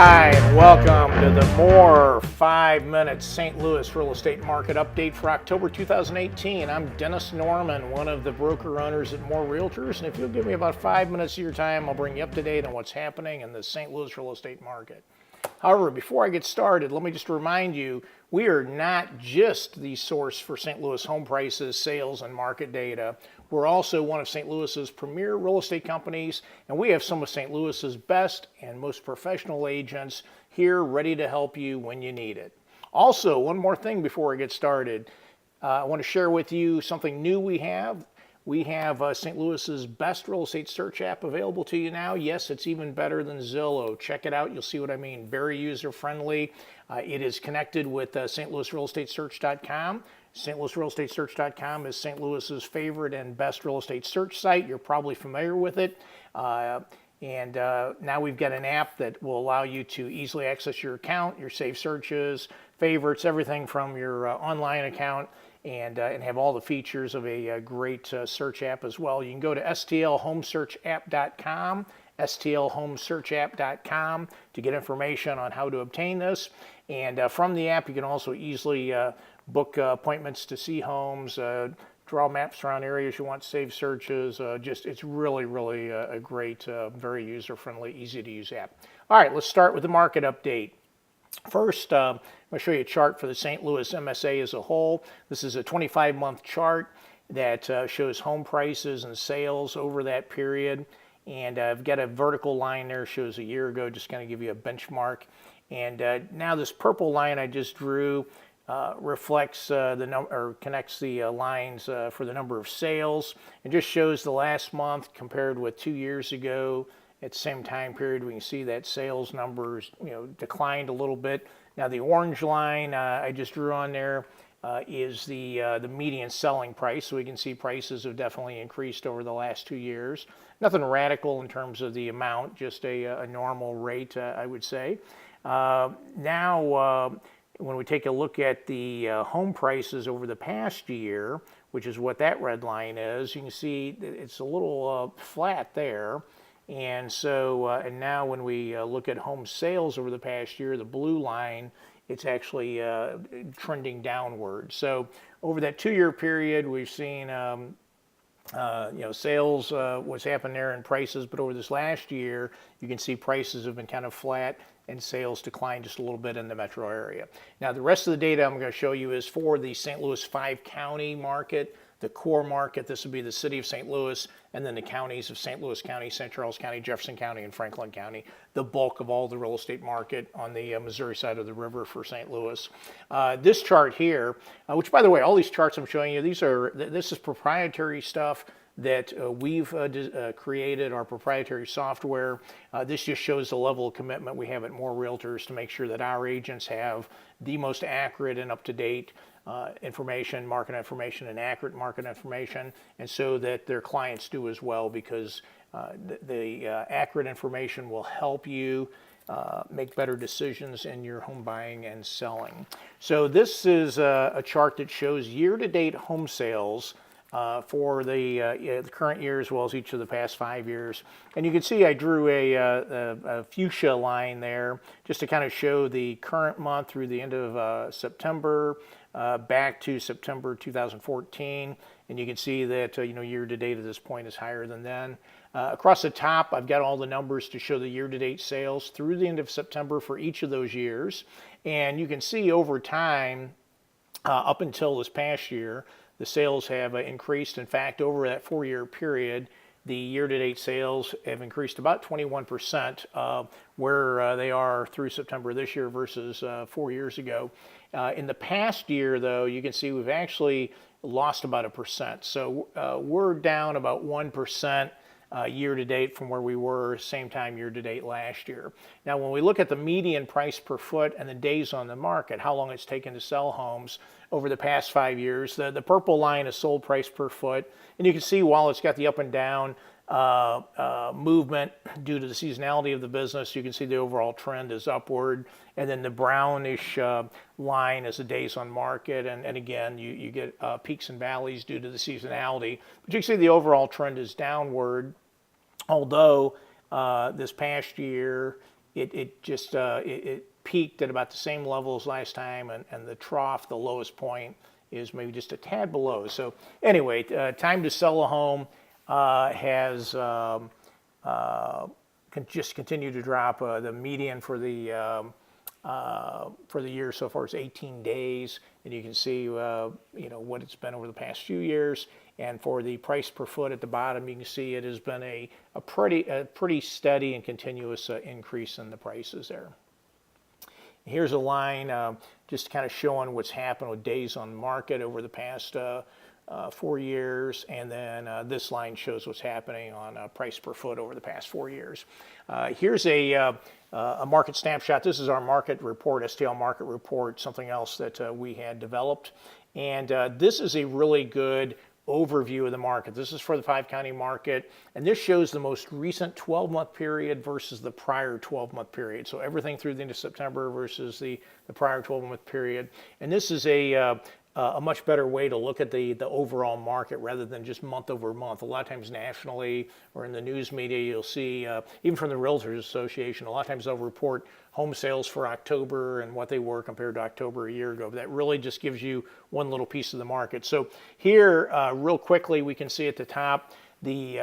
Hi, and welcome to the more 5-minute St. Louis real estate market update for October 2018. I'm Dennis Norman, one of the broker owners at More Realtors, and if you'll give me about 5 minutes of your time, I'll bring you up to date on what's happening in the St. Louis real estate market. However, before I get started, let me just remind you, we are not just the source for St. Louis home prices, sales, and market data. We're also one of St. Louis's premier real estate companies, and we have some of St. Louis's best and most professional agents here ready to help you when you need it. Also, one more thing before I get started. I want to share with you something new we have. We have St. Louis's best real estate search app available to you now. Yes, it's even better than Zillow. Check it out. You'll see what I mean. Very user-friendly. It is connected with stlouisrealestatesearch.com. stlouisrealestatesearch.com is St. Louis's favorite and best real estate search site. You're probably familiar with it. Now we've got an app that will allow you to easily access your account, your saved searches, favorites, everything from your online account, and have all the features of a great search app as well. You can go to stlhomesearchapp.com, stlhomesearchapp.com to get information on how to obtain this. And from the app, you can also easily book appointments to see homes, draw maps around areas you want, save searches. It's really a great, very user-friendly, easy-to-use app. All right, let's start with the market update. First, I'm going to show you a chart for the St. Louis MSA as a whole. This is a 25-month chart that shows home prices and sales over that period. And I've got a vertical line there, shows a year ago, just kind of give you a benchmark. And now this purple line I just drew reflects the number, or connects the lines for the number of sales. It just shows the last month compared with 2 years ago. At the same time period, we can see that sales numbers, declined a little bit. Now the orange line I just drew on there is the median selling price. So we can see prices have definitely increased over the last 2 years. Nothing radical in terms of the amount, just a normal rate, I would say. Now, when we take a look at the home prices over the past year, which is what that red line is, you can see it's a little flat there. And so, and now when we look at home sales over the past year, the blue line, it's actually trending downward. So over that 2-year period, we've seen, sales, what's happened there in prices, but over this last year, you can see prices have been kind of flat and sales declined just a little bit in the metro area. Now, the rest of the data I'm going to show you is for the St. Louis 5-county market. The core market, this would be the city of St. Louis, and then the counties of St. Louis County, St. Charles County, Jefferson County, and Franklin County, the bulk of all the real estate market on the Missouri side of the river for St. Louis. This chart here, which by the way, all these charts I'm showing you, this is proprietary stuff that we've created, our proprietary software. This just shows the level of commitment we have at More Realtors to make sure that our agents have the most accurate and up-to-date information, market information, and accurate market information, and so that their clients do as well, because the accurate information will help you make better decisions in your home buying and selling. So this is a chart that shows year-to-date home sales for the current year as well as each of the past 5 years. And you can see I drew a fuchsia line there just to kind of show the current month through the end of September back to September 2014. And you can see that year to date at this point is higher than then. Across the top, I've got all the numbers to show the year-to-date sales through the end of September for each of those years. And you can see over time, up until this past year, the sales have increased. In fact, over that 4-year period, the year-to-date sales have increased about 21% where they are through September this year versus 4 years ago. In the past year, though, you can see we've actually lost about 1%. So we're down about 1% year-to-date from where we were same time year-to-date last year. Now, when we look at the median price per foot and the days on the market, how long it's taken to sell homes over the past 5 years, the purple line is sold price per foot. And you can see while it's got the up and down movement due to the seasonality of the business, you can see the overall trend is upward. And then the brownish line is the days on market. And again, you get peaks and valleys due to the seasonality. But you can see the overall trend is downward, although this past year it peaked at about the same level as last time, and the trough, the lowest point, is maybe just a tad below. So anyway, time to sell a home has just continued to drop. The median for the year so far is 18 days, and you can see what it's been over the past few years. And for the price per foot at the bottom, you can see it has been a pretty steady and continuous increase in the prices there. Here's a line just kind of showing what's happened with days on market over the past 4 years, and then this line shows what's happening on price per foot over the past 4 years. Here's a market snapshot. This is our market report, STL market report, something else that we had developed, and this is a really good overview of the market. This is for the 5-county market, and this shows the most recent 12-month period versus the prior 12-month period. So everything through the end of September versus the prior 12-month period. And this is a much better way to look at the overall market rather than just month over month. A lot of times nationally or in the news media, you'll see, even from the Realtors Association, a lot of times they'll report home sales for October and what they were compared to October a year ago. But that really just gives you one little piece of the market. So here, real quickly, we can see at the top, the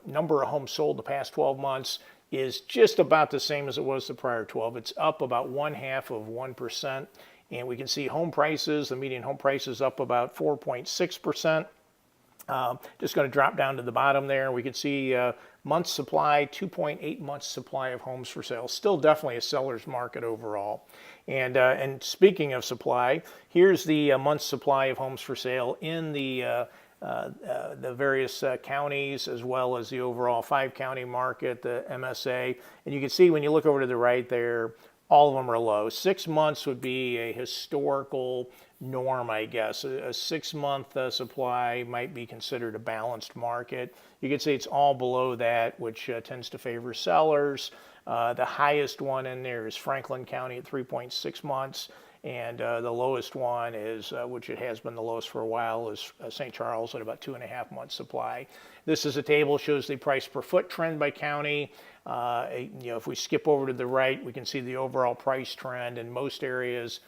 number of homes sold the past 12 months is just about the same as it was the prior 12. It's up about 0.5%. And we can see home prices, the median home price is up about 4.6%. Just going to drop down to the bottom there. We can see months supply, 2.8 months supply of homes for sale. Still definitely a seller's market overall. And speaking of supply, here's the months supply of homes for sale in the various counties, as well as the overall 5-county market, the MSA. And you can see when you look over to the right there, all of them are low. 6 months would be a historical norm, I guess. A 6-month supply might be considered a balanced market. You could say it's all below that, which tends to favor sellers. The highest one in there is Franklin County at 3.6 months. And the lowest one is, which it has been the lowest for a while, is St. Charles at about 2.5 months supply. This is a table, shows the price per foot trend by county. If we skip over to the right, we can see the overall price trend in most areas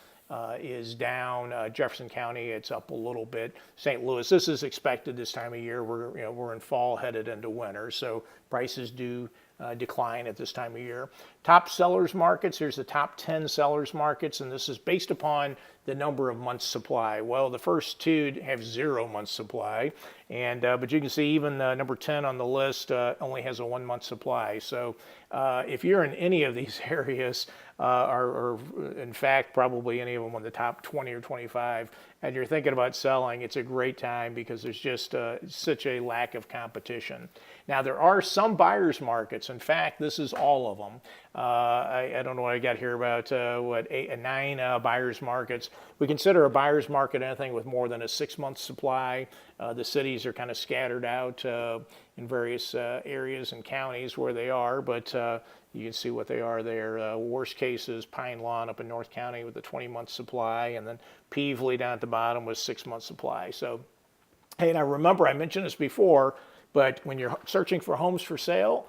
is down. Jefferson County, it's up a little bit. St. Louis, this is expected this time of year. We're in fall, headed into winter, so prices do decline at this time of year. Top sellers markets, here's the top 10 sellers markets, and this is based upon the number of months supply. Well, the first two have 0 months supply, and but you can see even number 10 on the list only has a 1 month supply. So if you're in any of these areas, or in fact probably any of them in the top 20 or 25, and you're thinking about selling, it's a great time because there's just such a lack of competition. Now, there are some buyers markets. In fact, this is all of them. I don't know what I got here, about 9 buyers markets. We consider a buyer's market anything with more than a 6-month supply. The cities are kind of scattered out in various areas and counties where they are, but you can see what they are there. Worst case is Pine Lawn up in North County with a 20-month supply, and then Peevely down at the bottom with 6-month supply. So, hey, now remember, I mentioned this before, but when you're searching for homes for sale,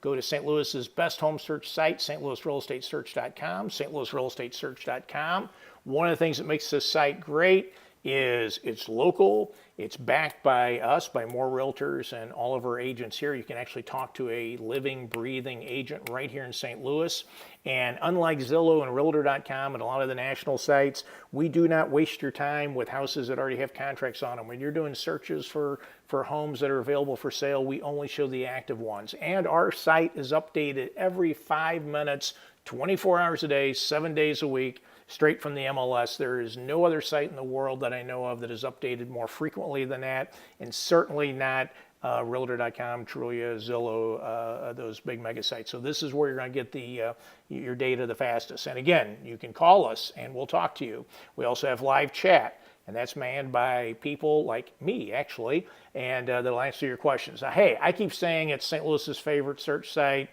go to St. Louis's best home search site, stlouisrealestatesearch.com, stlouisrealestatesearch.com. One of the things that makes this site great is it's local, it's backed by us, by more realtors and all of our agents here. You can actually talk to a living, breathing agent right here in St. Louis. And unlike Zillow and Realtor.com and a lot of the national sites, we do not waste your time with houses that already have contracts on them. When you're doing searches for homes that are available for sale, we only show the active ones. And our site is updated every 5 minutes, 24 hours a day, 7 days a week, straight from the MLS. There is no other site in the world that I know of that is updated more frequently than that, and certainly not Realtor.com, Trulia, Zillow, those big mega sites. So this is where you're going to get your data the fastest. And again, you can call us and we'll talk to you. We also have live chat, and that's manned by people like me, actually, and they'll answer your questions. Now, hey, I keep saying it's St. Louis's favorite search site.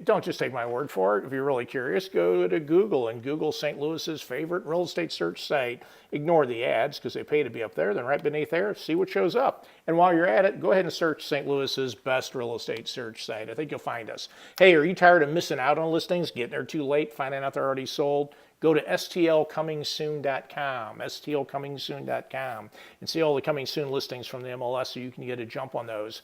Don't just take my word for it. If you're really curious, go to Google and Google St. Louis's favorite real estate search site. Ignore the ads because they pay to be up there. Then right beneath there, see what shows up. And while you're at it, go ahead and search St. Louis's best real estate search site. I think you'll find us. Hey, are you tired of missing out on listings, getting there too late, finding out they're already sold? Go to stlcomingsoon.com, stlcomingsoon.com, and see all the coming soon listings from the MLS so you can get a jump on those.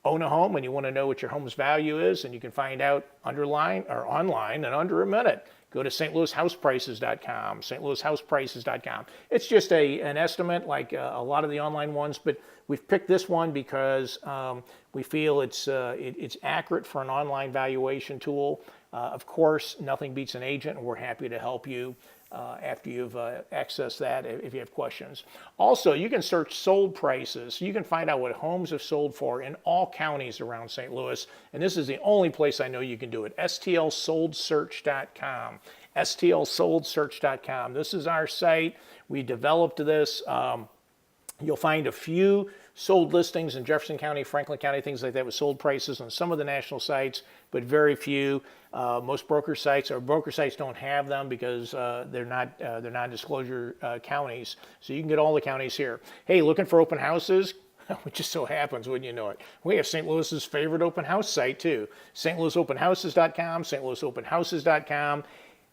Own a home and you want to know what your home's value is, and you can find out online in under a minute. Go to stlouishouseprices.com, stlouishouseprices.com. It's just an estimate like a lot of the online ones, but we've picked this one because we feel it's accurate for an online valuation tool. Of course, nothing beats an agent, and we're happy to help you after you've accessed that if you have questions. Also, you can search sold prices. You can find out what homes have sold for in all counties around St. Louis, and this is the only place I know you can do it, stlsoldsearch.com, stlsoldsearch.com. This is our site. We developed this. You'll find a few sold listings in Jefferson County, Franklin County, things like that with sold prices on some of the national sites, but very few. Most broker sites don't have them because they're non-disclosure counties. So you can get all the counties here. Hey, looking for open houses? It just so happens, wouldn't you know it? We have St. Louis's favorite open house site too. stlouisopenhouses.com, stlouisopenhouses.com.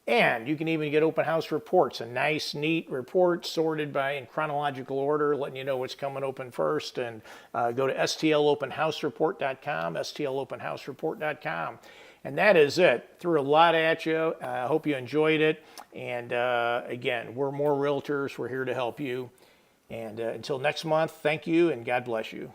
And you can even get open house reports, a nice, neat report sorted in chronological order, letting you know what's coming open first. And go to stlopenhousereport.com, stlopenhousereport.com. And that is it. Threw a lot at you. I hope you enjoyed it. And again, we're more realtors. We're here to help you. And until next month, thank you and God bless you.